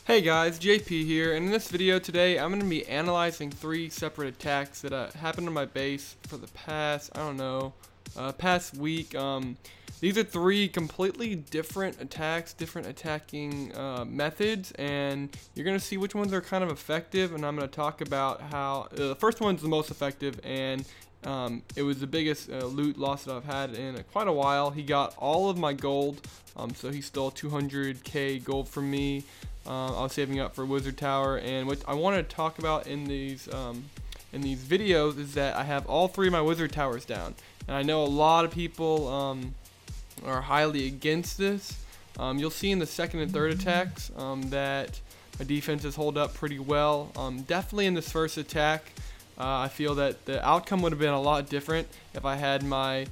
Hey guys, JP here, and in this video today I'm going to be analyzing 3 separate attacks that happened on my base for the past, past week. These are 3 completely different attacks, different attacking methods, and you're going to see which ones are kind of effective, and I'm going to talk about how the first one's the most effective, and it was the biggest loot loss that I've had in quite a while. He got all of my gold, so he stole 200k gold from me. I was saving up for Wizard Tower, and what I want to talk about in these videos is that I have all 3 of my Wizard Towers down, and I know a lot of people are highly against this. You'll see in the second and third attacks that my defenses hold up pretty well. Definitely in this first attack, I feel that the outcome would have been a lot different if I had my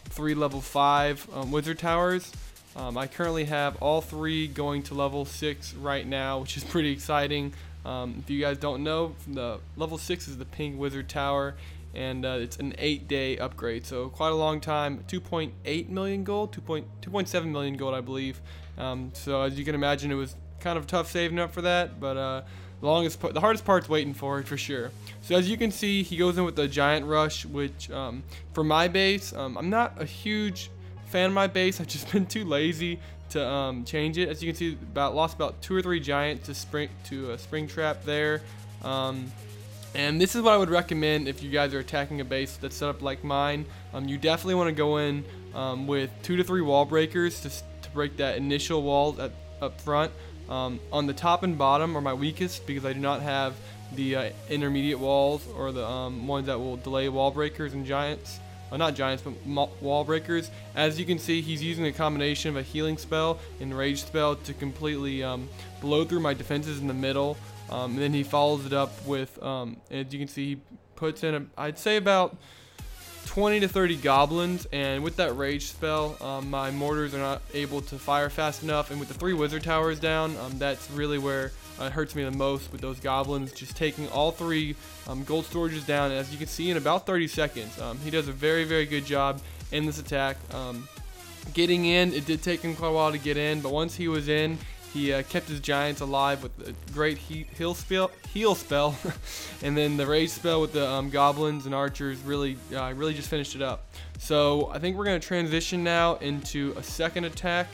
3 level 5 Wizard Towers. I currently have all 3 going to level 6 right now, which is pretty exciting. If you guys don't know, the level 6 is the pink Wizard Tower, and it's an 8-day upgrade, so quite a long time. 2.8 million gold, 2.7 million gold, I believe. So as you can imagine, it was kind of tough saving up for that, but the hardest part's waiting for it for sure. So as you can see, he goes in with the Giant Rush, which for my base, I'm not a huge fan of my base. I've just been too lazy to change it. As you can see, lost about 2 or 3 giants to a spring trap there. And this is what I would recommend if you guys are attacking a base that's set up like mine. You definitely want to go in with 2 to 3 wall breakers to break that initial wall up front. On the top and bottom are my weakest because I do not have the intermediate walls or the ones that will delay wall breakers and giants. Not giants, but wall breakers. As you can see, he's using a combination of a healing spell and rage spell to completely blow through my defenses in the middle. And then he follows it up with, as you can see, he puts in, I'd say about 20 to 30 goblins, and with that rage spell, my mortars are not able to fire fast enough, and with the 3 wizard towers down, that's really where it hurts me the most, with those goblins just taking all 3 gold storages down. And as you can see, in about 30 seconds, he does a very, very good job in this attack. Getting in, it did take him quite a while to get in, but once he was in, he kept his giants alive with a great heal spell, and then the rage spell with the goblins and archers really just finished it up. So I think we're going to transition now into a second attack.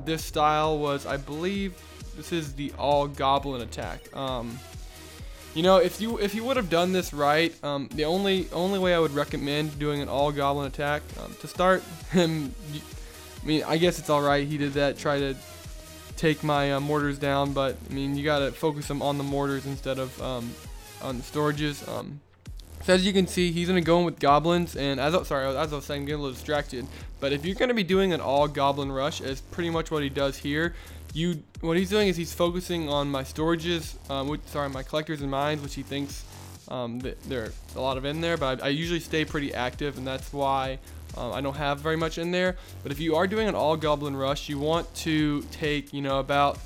This style was, I believe, this is the all goblin attack. You know, if you would have done this right, the only way I would recommend doing an all goblin attack to start him. I mean, I guess it's all right. He did that, try to take my mortars down, but I mean, you gotta focus them on the mortars instead of on the storages. So as you can see, he's gonna go in with goblins, and as I was saying, I'm getting a little distracted. But if you're gonna be doing an all goblin rush, as pretty much what he does here, what he's doing is he's focusing on my storages, my collectors and mines, which he thinks that there are a lot of in there. But I usually stay pretty active, and that's why I don't have very much in there. But if you are doing an all goblin rush, you want to take, about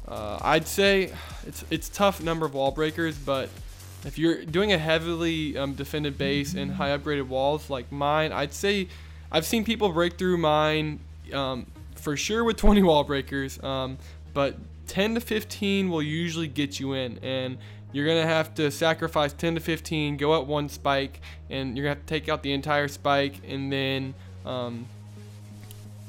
I'd say it's tough number of wall breakers, but if you're doing a heavily defended base and high upgraded walls like mine, I'd say I've seen people break through mine for sure with 20 wall breakers, but 10 to 15 will usually get you in, and you're going to have to sacrifice 10 to 15, go up 1 spike, and you're going to have to take out the entire spike, and then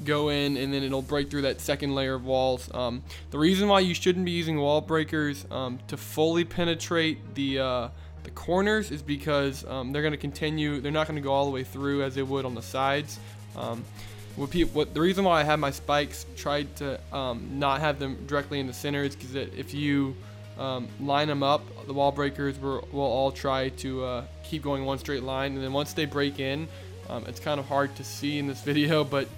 go in, and then it'll break through that second layer of walls. The reason why you shouldn't be using wall breakers to fully penetrate the corners is because they're going to continue. They're not going to go all the way through as they would on the sides. The reason why I have my spikes tried to not have them directly in the center is because if you line them up, the wall breakers will all try to keep going one straight line, and then once they break in, it's kind of hard to see in this video, but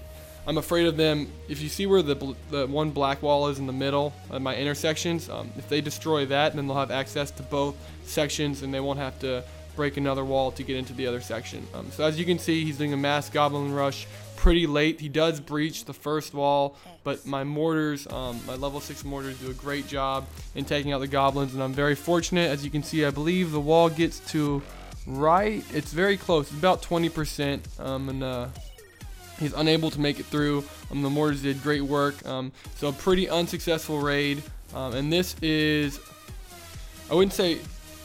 I'm afraid of them. If you see where the one black wall is in the middle of my intersections, if they destroy that, then they'll have access to both sections, and they won't have to break another wall to get into the other section. So as you can see, he's doing a mass goblin rush pretty late. He does breach the first wall, but my mortars, my level 6 mortars, do a great job in taking out the goblins, and I'm very fortunate. As you can see, I believe the wall gets to right. It's very close. It's about 20%. And He's unable to make it through. The mortars did great work. So a pretty unsuccessful raid. And this is, I wouldn't say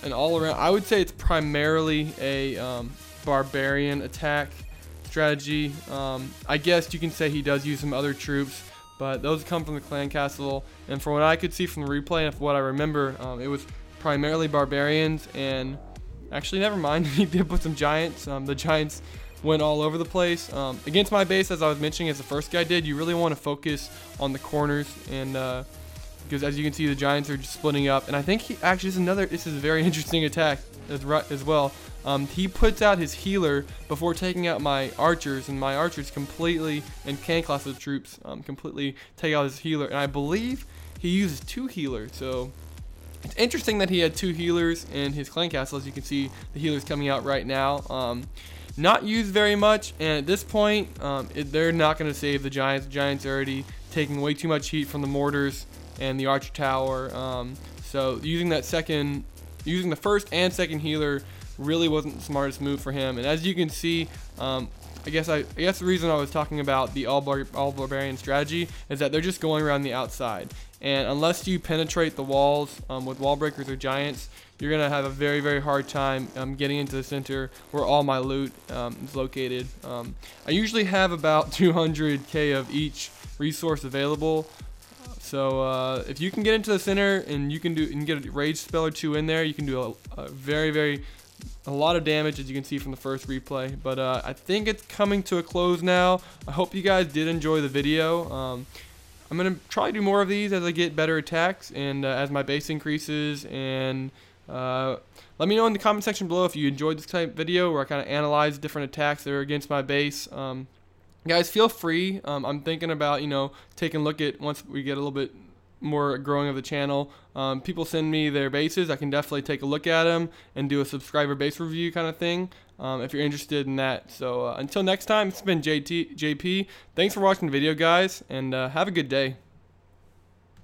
an all-around. I would say it's primarily a barbarian attack strategy. I guess you can say he does use some other troops, but those come from the clan castle. And from what I could see from the replay and from what I remember, it was primarily barbarians. And actually, never mind. He did put some giants. The giants went all over the place. Against my base, as I was mentioning, as the first guy did, you really want to focus on the corners, and because as you can see, the giants are just splitting up. And I think he actually this is a very interesting attack as well. He puts out his healer before taking out my archers, and my archers completely, and clan class of troops, completely take out his healer. And I believe he uses 2 healers, so it's interesting that he had 2 healers in his clan castle. As you can see, the healer's coming out right now. Not used very much, and at this point, they're not going to save the giants. The giants are already taking way too much heat from the mortars and the archer tower. So using the first and second healer really wasn't the smartest move for him. And as you can see, I guess the reason I was talking about the all barbarian strategy is that they're just going around the outside. And unless you penetrate the walls with wall breakers or giants, you're going to have a very, very hard time getting into the center where all my loot is located. I usually have about 200k of each resource available. So if you can get into the center and you can get a rage spell or 2 in there, you can do a lot of damage, as you can see from the first replay. But I think it's coming to a close now. I hope you guys did enjoy the video. I'm going to try to do more of these as I get better attacks and as my base increases. And let me know in the comment section below if you enjoyed this type of video where I kind of analyze different attacks that are against my base. Guys, feel free. I'm thinking about, taking a look at, once we get a little bit more growing of the channel, people send me their bases. I can definitely take a look at them and do a subscriber base review kind of thing if you're interested in that. So until next time, it's been JP. Thanks for watching the video, guys, and have a good day.